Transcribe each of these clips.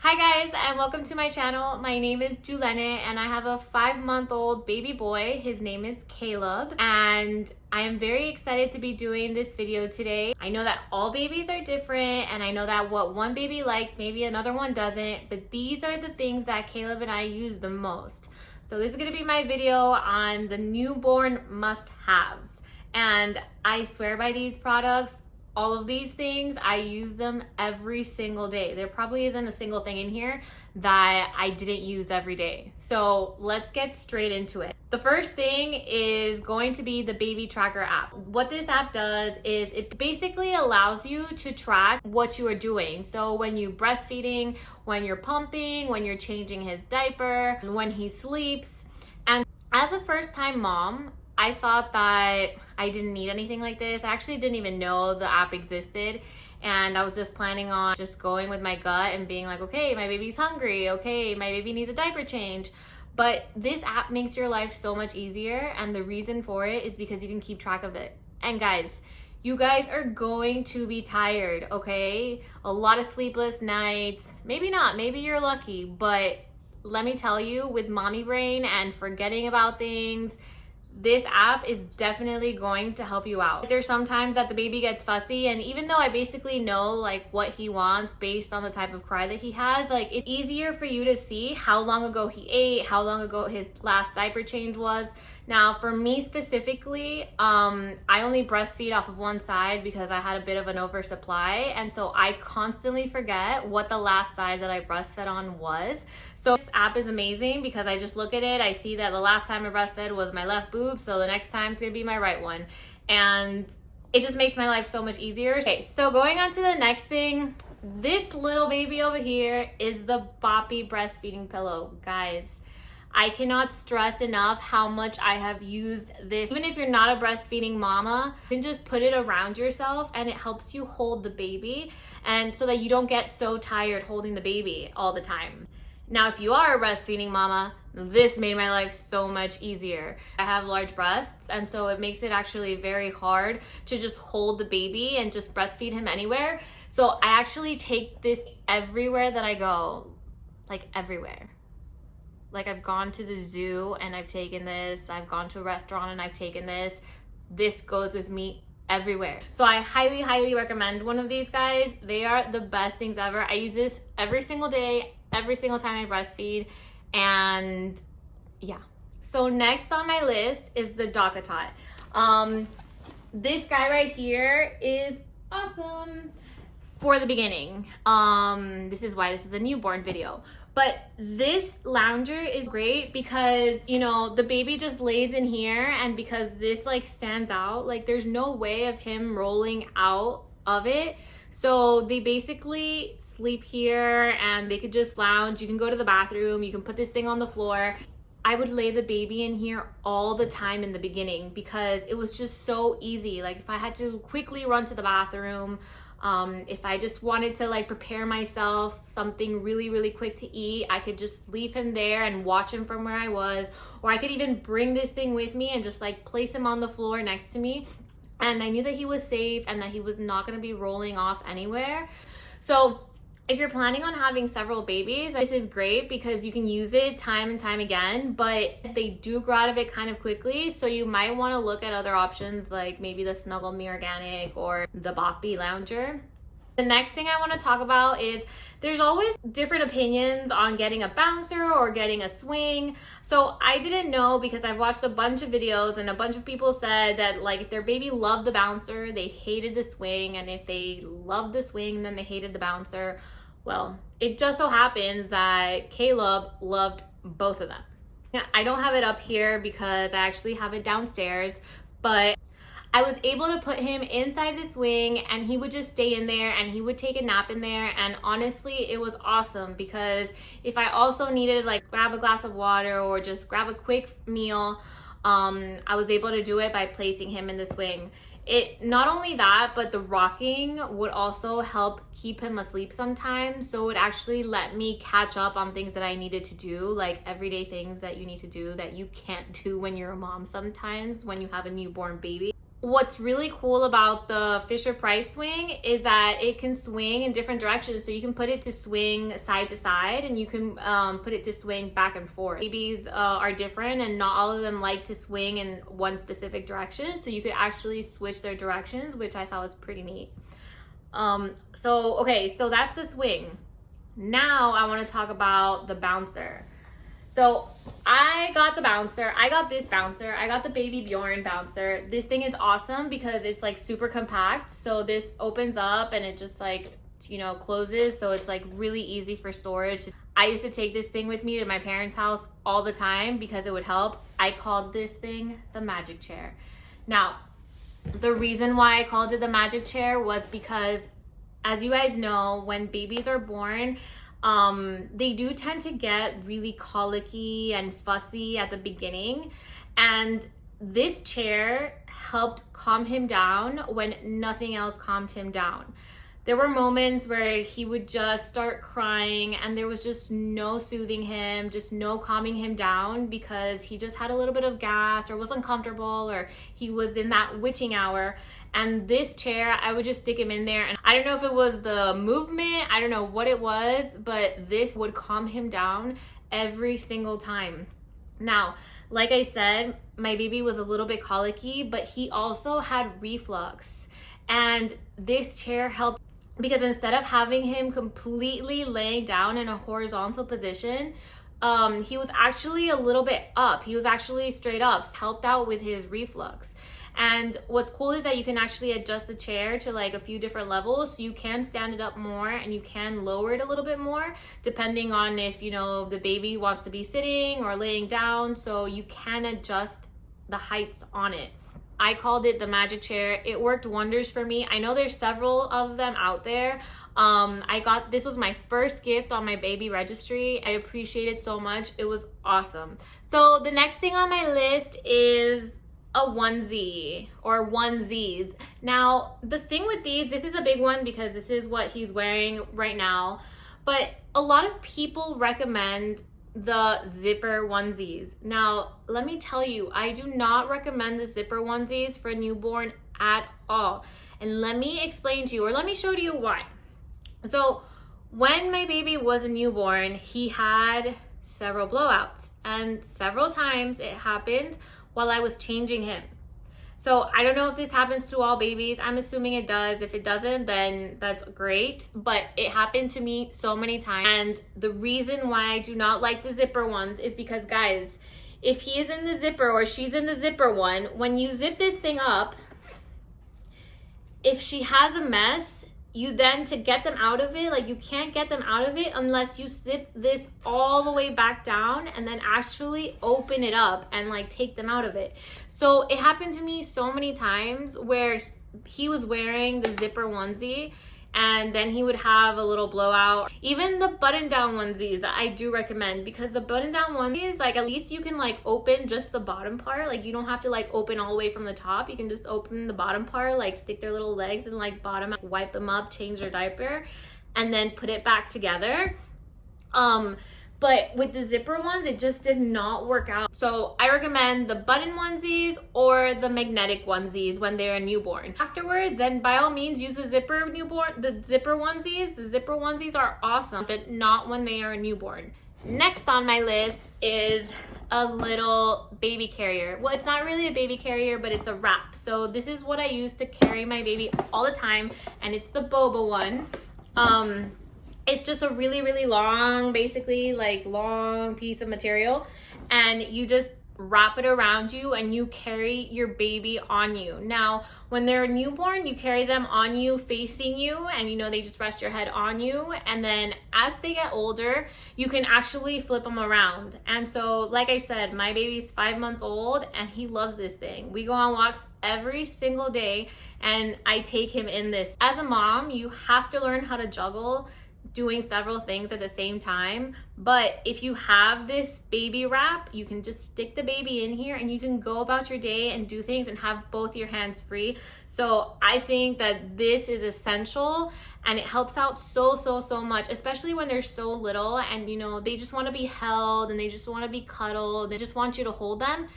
Hi guys, and welcome to my channel. My name is Jules and I have a 5-month-old baby boy. His name is Caleb and I am very excited to be doing this video today. I know that all babies are different and I know that what one baby likes, maybe another one doesn't, but these are the things that Caleb and I use the most. So this is gonna be my video on the newborn must-haves. And I swear by these products. All of these things, I use them every single day. There probably isn't a single thing in here that I didn't use every day. So let's get straight into it. The first thing is going to be the baby tracker app. What this app does is it basically allows you to track what you are doing. So when you're breastfeeding, when you're pumping, when you're changing his diaper, when he sleeps. And as a first-time mom, I thought that I didn't need anything like this. I actually didn't even know the app existed. And I was just planning on just going with my gut and being like, okay, my baby's hungry. Okay, my baby needs a diaper change. But this app makes your life so much easier. And the reason for it is because you can keep track of it. And guys, you guys are going to be tired, okay? A lot of sleepless nights. Maybe not, maybe you're lucky. But let me tell you, with mommy brain and forgetting about things, this app is definitely going to help you out. There's sometimes that the baby gets fussy, and even though I basically know like what he wants based on the type of cry that he has, like it's easier for you to see how long ago he ate, how long ago his last diaper change was. Now for me specifically, I only breastfeed off of one side because I had a bit of an oversupply, and so I constantly forget what the last side that I breastfed on was. So this app is amazing because I just look at it, I see that the last time I breastfed was my left boob, so the next time it's gonna be my right one. And it just makes my life so much easier. Okay, so going on to the next thing, this little baby over here is the Boppy breastfeeding pillow. Guys, I cannot stress enough how much I have used this. Even if you're not a breastfeeding mama, you can just put it around yourself and it helps you hold the baby, and so that you don't get so tired holding the baby all the time. Now, if you are a breastfeeding mama, this made my life so much easier. I have large breasts, and so it makes it actually very hard to just hold the baby and just breastfeed him anywhere. So I actually take this everywhere that I go, like everywhere. Like I've gone to the zoo and I've taken this. I've gone to a restaurant and I've taken this. This goes with me everywhere. So I highly, highly recommend one of these, guys. They are the best things ever. I use this every single day, every single time I breastfeed, and yeah. So next on my list is the Dockatot. This guy right here is awesome for the beginning. This is why this is a newborn video. But this lounger is great because, you know, the baby just lays in here, and because this like stands out, like there's no way of him rolling out of it. So they basically sleep here and they could just lounge. You can go to the bathroom, you can put this thing on the floor. I would lay the baby in here all the time in the beginning because it was just so easy. Like if I had to quickly run to the bathroom, if I just wanted to like prepare myself something really, really quick to eat, I could just leave him there and watch him from where I was. Or I could even bring this thing with me and just like place him on the floor next to me. And I knew that he was safe and that he was not going to be rolling off anywhere. So if you're planning on having several babies, this is great because you can use it time and time again, but they do grow out of it kind of quickly. So you might want to look at other options like maybe the Snuggle Me Organic or the Boppy Lounger. The next thing I want to talk about is there's always different opinions on getting a bouncer or getting a swing. So I didn't know because I've watched a bunch of videos and a bunch of people said that like if their baby loved the bouncer, they hated the swing, and if they loved the swing, then they hated the bouncer. Well, it just so happens that Caleb loved both of them. I don't have it up here because I actually have it downstairs, but I was able to put him inside the swing and he would just stay in there and he would take a nap in there. And honestly, it was awesome because if I also needed like grab a glass of water or just grab a quick meal, I was able to do it by placing him in the swing. It not only that, but the rocking would also help keep him asleep sometimes. So it would actually let me catch up on things that I needed to do, like everyday things that you need to do that you can't do when you're a mom sometimes when you have a newborn baby. what's really cool about the Fisher-Price swing is that it can swing in different directions. So you can put it to swing side to side, and you can put it to swing back and forth. Babies are different, and not all of them like to swing in one specific direction. So you could actually switch their directions, which I thought was pretty neat. Okay, so that's the swing. Now I want to talk about the bouncer. So I got the bouncer. I got this bouncer. I got the Baby Bjorn bouncer. This thing is awesome because it's like super compact. So this opens up and it just like, you know, closes. So it's like really easy for storage. I used to take this thing with me to my parents' house all the time because it would help. I called this thing the magic chair. Now, the reason why I called it the magic chair was because, as you guys know, when babies are born, they do tend to get really colicky and fussy at the beginning, and this chair helped calm him down when nothing else calmed him down. There were moments where he would just start crying and there was just no soothing him, just no calming him down because he just had a little bit of gas or was uncomfortable or he was in that witching hour. And this chair, I would just stick him in there. And I don't know if it was the movement, I don't know what it was, but this would calm him down every single time. Now, like I said, my baby was a little bit colicky, but he also had reflux. And this chair helped because instead of having him completely laying down in a horizontal position, he was actually a little bit up. He was actually straight up, helped out with his reflux. And what's cool is that you can actually adjust the chair to like a few different levels. So you can stand it up more and you can lower it a little bit more depending on if, you know, the baby wants to be sitting or laying down. So you can adjust the heights on it. I called it the magic chair. It worked wonders for me. I know there's several of them out there. This was my first gift on my baby registry. I appreciate it so much. It was awesome. So the next thing on my list is a onesie or onesies. Now, the thing with these, this is a big one because this is what he's wearing right now, but a lot of people recommend the zipper onesies. Now, let me tell you, I do not recommend the zipper onesies for a newborn at all. And let me explain to you, or let me show to you why. So when my baby was a newborn, he had several blowouts, and several times it happened while I was changing him. So I don't know if this happens to all babies. I'm assuming it does. If it doesn't, then that's great. But it happened to me so many times. And the reason why I do not like the zipper ones is because, guys, if he is in the zipper or she's in the zipper one, when you zip this thing up, if she has a mess, you then, to get them out of it, like you can't get them out of it unless you zip this all the way back down and then actually open it up and like take them out of it. So it happened to me so many times where he was wearing the zipper onesie and then he would have a little blowout. Even the button down onesies I do recommend, because the button down onesies, like at least you can like open just the bottom part. Like you don't have to like open all the way from the top. You can just open the bottom part, like stick their little legs and like bottom, wipe them up, change their diaper, and then put it back together. But with the zipper ones, it just did not work out. So I recommend the button onesies or the magnetic onesies when they're a newborn. Afterwards, then by all means use the zipper onesies. The zipper onesies are awesome, but not when they are a newborn. Next on my list is a little baby carrier. Well, it's not really a baby carrier, but it's a wrap. So this is what I use to carry my baby all the time, and it's the boba one. It's just a really, really long, basically like long piece of material, and you just wrap it around you and you carry your baby on you. Now, when they're a newborn, you carry them on you, facing you, and you know, they just rest your head on you. And then as they get older, you can actually flip them around. And so, like I said, my baby's 5 months old and he loves this thing. We go on walks every single day and I take him in this. As a mom, you have to learn how to juggle doing several things at the same time. But if you have this baby wrap, you can just stick the baby in here and you can go about your day and do things and have both your hands free. So I think that this is essential and it helps out so much, especially when they're so little and you know, they just want to be held and they just want to be cuddled. They just want you to hold them.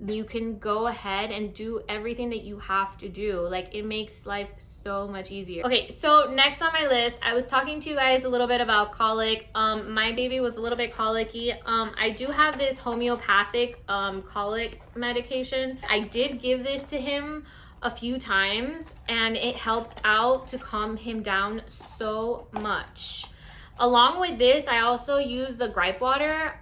you can go ahead and do everything that you have to do. Like, it makes life so much easier. Okay, so next on my list, I was talking to you guys a little bit about colic. My baby was a little bit colicky. I do have this homeopathic colic medication. I did give this to him a few times and it helped out to calm him down so much. Along with this, I also use the gripe water,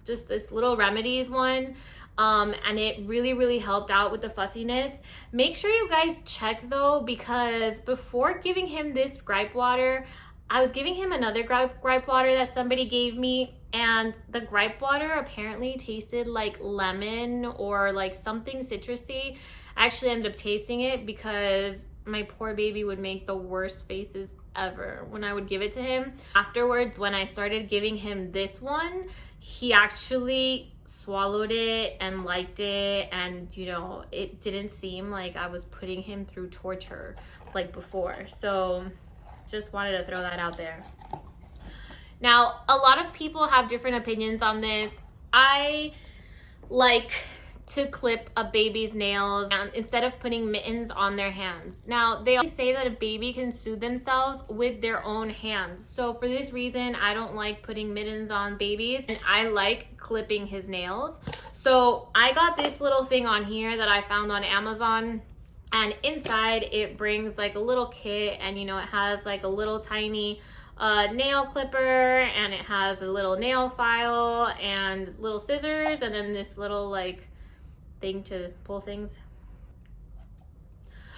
just this little remedies one. And it really helped out with the fussiness. Make sure you guys check though, because before giving him this gripe water, I was giving him another gripe water that somebody gave me, and the gripe water apparently tasted like lemon or like something citrusy. I actually ended up tasting it because my poor baby would make the worst faces ever when I would give it to him. Afterwards, when I started giving him this one, he actually swallowed it and liked it, and you know, it didn't seem like I was putting him through torture like before. So just wanted to throw that out there. Now, a lot of people have different opinions on this. I like to clip a baby's nails instead of putting mittens on their hands. Now, they always say that a baby can soothe themselves with their own hands. So for this reason, I don't like putting mittens on babies, and I like clipping his nails. So I got this little thing on here that I found on Amazon, and inside it brings like a little kit, and you know, it has like a little tiny nail clipper, and it has a little nail file and little scissors, and then this little like thing to pull things.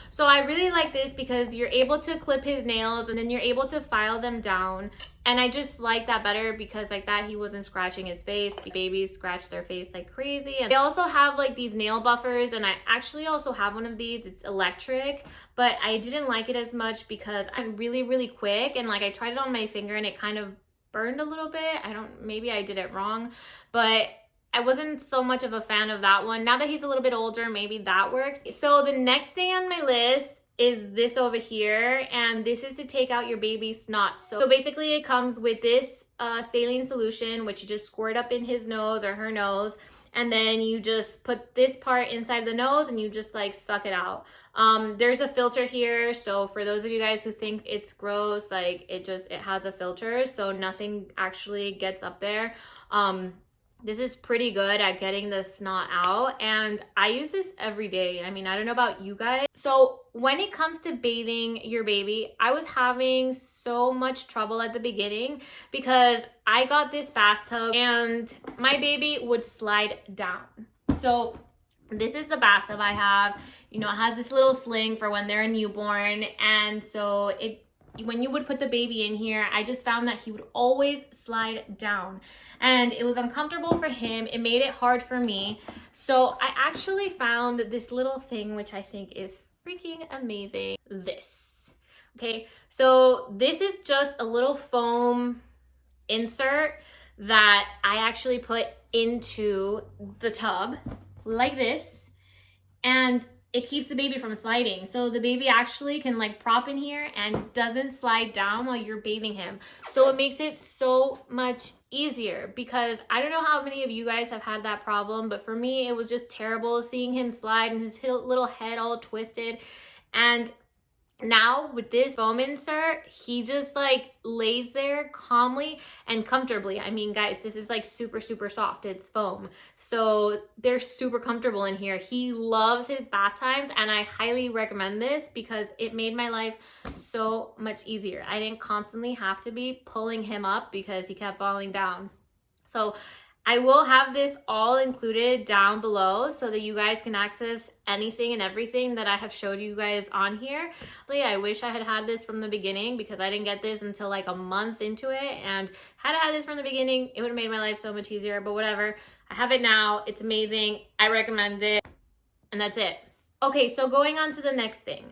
So I really like this because you're able to clip his nails and then you're able to file them down. And I just like that better because like that he wasn't scratching his face. Babies scratch their face like crazy. And they also have like these nail buffers, and I actually also have one of these. It's electric, but I didn't like it as much because I'm really quick, and like I tried it on my finger and it kind of burned a little bit. Maybe I did it wrong, but I wasn't so much of a fan of that one. Now that he's a little bit older, maybe that works. So the next thing on my list is this over here, and this is to take out your baby's snot. So basically it comes with this saline solution, which you just squirt up in his nose or her nose, and then you just put this part inside the nose and you just like suck it out. There's a filter here, so for those of you guys who think it's gross, like it has a filter, so nothing actually gets up there. This is pretty good at getting the snot out, and I use this every day. I mean, I don't know about you guys. So when it comes to bathing your baby, I was having so much trouble at the beginning because I got this bathtub and my baby would slide down. So this is the bathtub I have. You know, it has this little sling for when they're a newborn, and so when you would put the baby in here, I just found that he would always slide down, and it was uncomfortable for him. It made it hard for me. So I actually found this little thing, which I think is freaking amazing. This. Okay, so this is just a little foam insert that I actually put into the tub like this, and it keeps the baby from sliding. So the baby actually can like prop in here and doesn't slide down while you're bathing him. So it makes it so much easier, because I don't know how many of you guys have had that problem, but for me, it was just terrible seeing him slide and his little head all twisted. And now with this foam insert, he just like lays there calmly and comfortably. I mean, guys, this is like super soft. It's foam, so they're super comfortable in here. He loves his bath times, and I highly recommend this because it made my life so much easier. I didn't constantly have to be pulling him up because he kept falling down. So I will have this all included down below so that you guys can access anything and everything that I have showed you guys on here. I wish I had this from the beginning, because I didn't get this until like a month into it, and had I had this from the beginning, it would have made my life so much easier, but whatever. I have it now. It's amazing. I recommend it, and that's it. Okay, so going on to the next thing.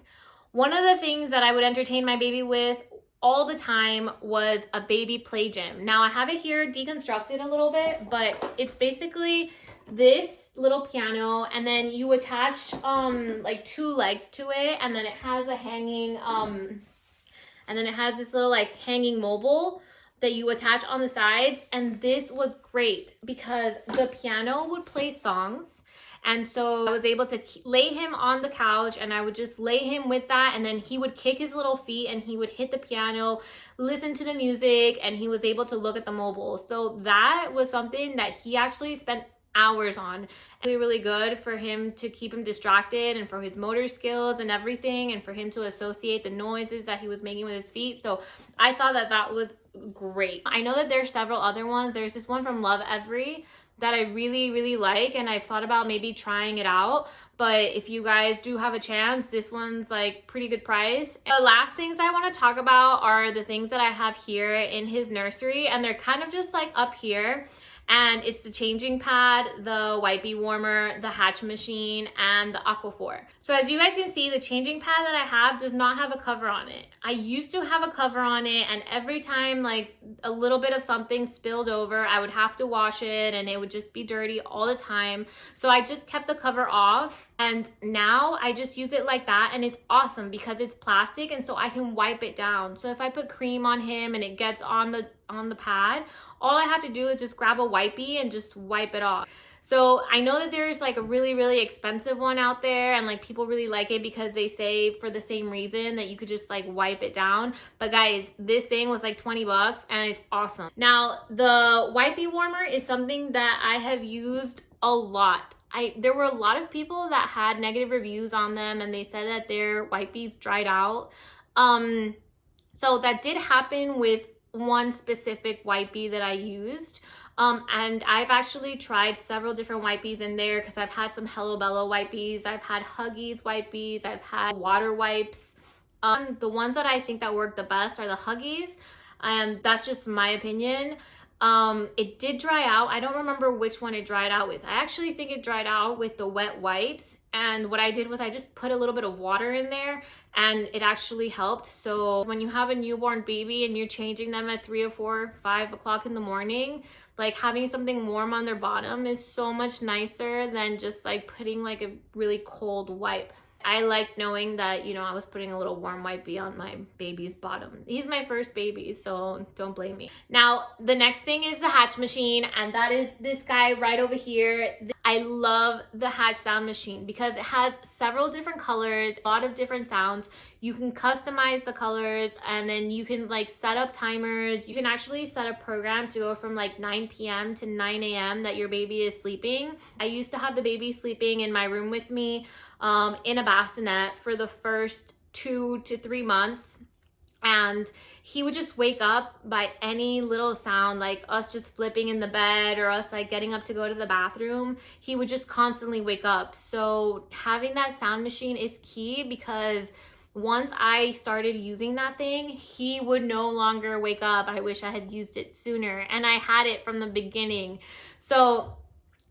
One of the things that I would entertain my baby with all the time was a baby play gym. Now I have it here deconstructed a little bit, but it's basically this little piano, and then you attach like 2 legs to it, and then it has a hanging and then it has this little like hanging mobile that you attach on the sides. And this was great because the piano would play songs. And so I was able to lay him on the couch and I would just lay him with that. And then he would kick his little feet and he would hit the piano, listen to the music, and he was able to look at the mobile. So that was something that he actually spent hours on. Really, really good for him to keep him distracted and for his motor skills and everything, and for him to associate the noises that he was making with his feet. So I thought that that was great. I know that there's several other ones. There's this one from Love Every that I really, really like, and I've thought about maybe trying it out. But if you guys do have a chance, this one's like pretty good price. The last things I want to talk about are the things that I have here in his nursery, and they're kind of just like up here. And it's the changing pad, the wipey warmer, the hatch machine, and the Aquaphor. So as you guys can see, the changing pad that I have does not have a cover on it. I used to have a cover on it, and every time like a little bit of something spilled over, I would have to wash it and it would just be dirty all the time. So I just kept the cover off, and now I just use it like that, and it's awesome because it's plastic, and so I can wipe it down. So if I put cream on him and it gets on the pad, all I have to do is just grab a wipey and just wipe it off. So I know that there's like a really, really expensive one out there, and like people really like it because they say for the same reason that you could just like wipe it down. But guys, this thing was like 20 bucks and it's awesome. Now the wipey warmer is something that I have used a lot. There were a lot of people that had negative reviews on them, and they said that their wipies dried out. So that did happen with one specific wipey that I used. And I've actually tried several different wipies in there because I've had some Hello Bello wipies, I've had Huggies wipies, I've had water wipes. The ones that I think that work the best are the Huggies. That's just my opinion. It did dry out. I don't remember which one it dried out with. I actually think it dried out with the wet wipes. And what I did was I just put a little bit of water in there, and it actually helped. So when you have a newborn baby and you're changing them at 3 or 4, 5 o'clock in the morning, like having something warm on their bottom is so much nicer than just like putting like a really cold wipe. I like knowing that, you know, I was putting a little warm wipey on my baby's bottom. He's my first baby, so don't blame me. Now, the next thing is the hatch machine, and that is this guy right over here. I love the hatch sound machine because it has several different colors, a lot of different sounds. You can customize the colors, and then you can like set up timers. You can actually set a program to go from like 9 p.m. to 9 a.m. that your baby is sleeping. I used to have the baby sleeping in my room with me in a bassinet for the first 2 to 3 months, and he would just wake up by any little sound, like us just flipping in the bed or us like getting up to go to the bathroom. He would just constantly wake up. So having that sound machine is key, because once I started using that thing, he would no longer wake up. I wish I had used it sooner, and I had it from the beginning. So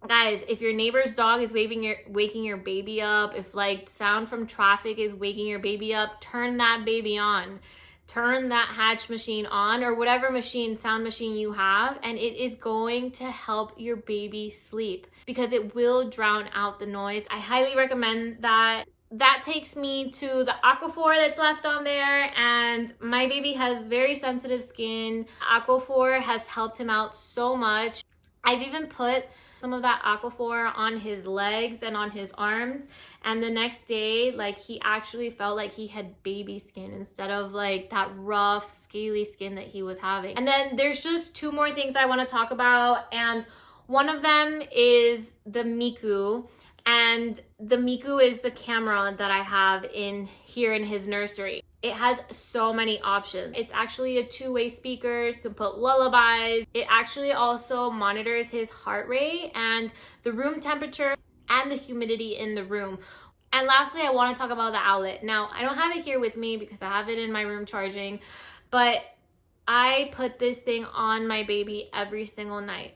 guys, if your neighbor's dog is waking your baby up, if like sound from traffic is waking your baby up, turn that baby on. Turn that hatch machine on, or whatever sound machine you have, and it is going to help your baby sleep because it will drown out the noise. I highly recommend that. That takes me to the Aquaphor that's left on there, and my baby has very sensitive skin. Aquaphor has helped him out so much. I've even put some of that Aquaphor on his legs and on his arms, and the next day, like, he actually felt like he had baby skin instead of like that rough, scaly skin that he was having. And then there's just 2 more things I want to talk about, and one of them is the Miku. And the Miku is the camera that I have here in his nursery. It has so many options. It's actually a 2-way speaker. You can put lullabies. It actually also monitors his heart rate and the room temperature and the humidity in the room. And lastly, I want to talk about the outlet. Now, I don't have it here with me because I have it in my room charging, but I put this thing on my baby every single night.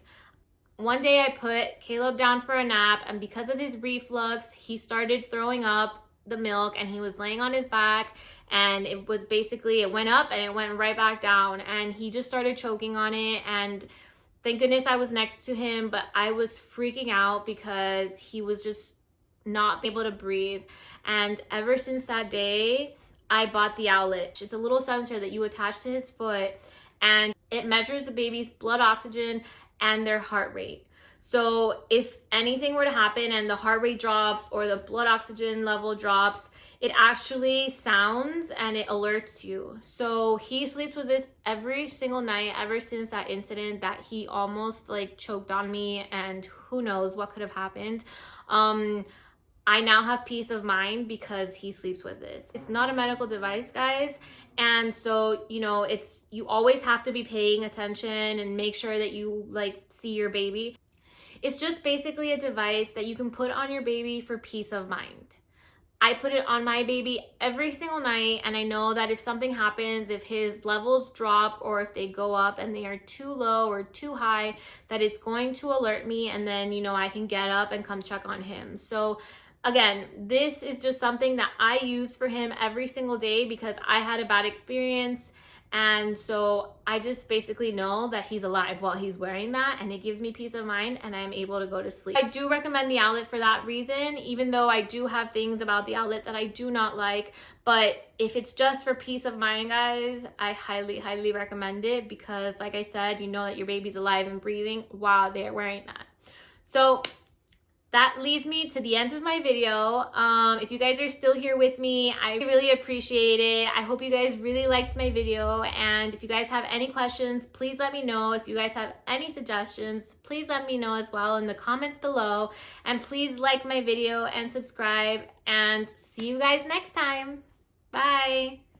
One day I put Caleb down for a nap, and because of his reflux, he started throwing up the milk, and he was laying on his back, and it went up and it went right back down, and he just started choking on it. And thank goodness I was next to him, but I was freaking out because he was just not able to breathe. And ever since that day, I bought the outlet. It's a little sensor that you attach to his foot, and It measures the baby's blood oxygen and their heart rate. So if anything were to happen and the heart rate drops or the blood oxygen level drops, it actually sounds and it alerts you. So he sleeps with this every single night ever since that incident that he almost like choked on me, and who knows what could have happened. I now have peace of mind because he sleeps with this. It's not a medical device, guys. And so, you know, you always have to be paying attention and make sure that you like see your baby. It's just basically a device that you can put on your baby for peace of mind. I put it on my baby every single night, and I know that if something happens, if his levels drop or if they go up and they are too low or too high, that it's going to alert me, and then, you know, I can get up and come check on him. So again, this is just something that I use for him every single day because I had a bad experience. And so I just basically know that he's alive while he's wearing that, and it gives me peace of mind and I'm able to go to sleep. I do recommend the Owlet for that reason, even though I do have things about the Owlet that I do not like. But if it's just for peace of mind, guys, I highly, highly recommend it because like I said, you know that your baby's alive and breathing while they're wearing that. So that leads me to the end of my video. If you guys are still here with me, I really appreciate it. I hope you guys really liked my video. And if you guys have any questions, please let me know. If you guys have any suggestions, please let me know as well in the comments below. And please like my video and subscribe. And see you guys next time. Bye.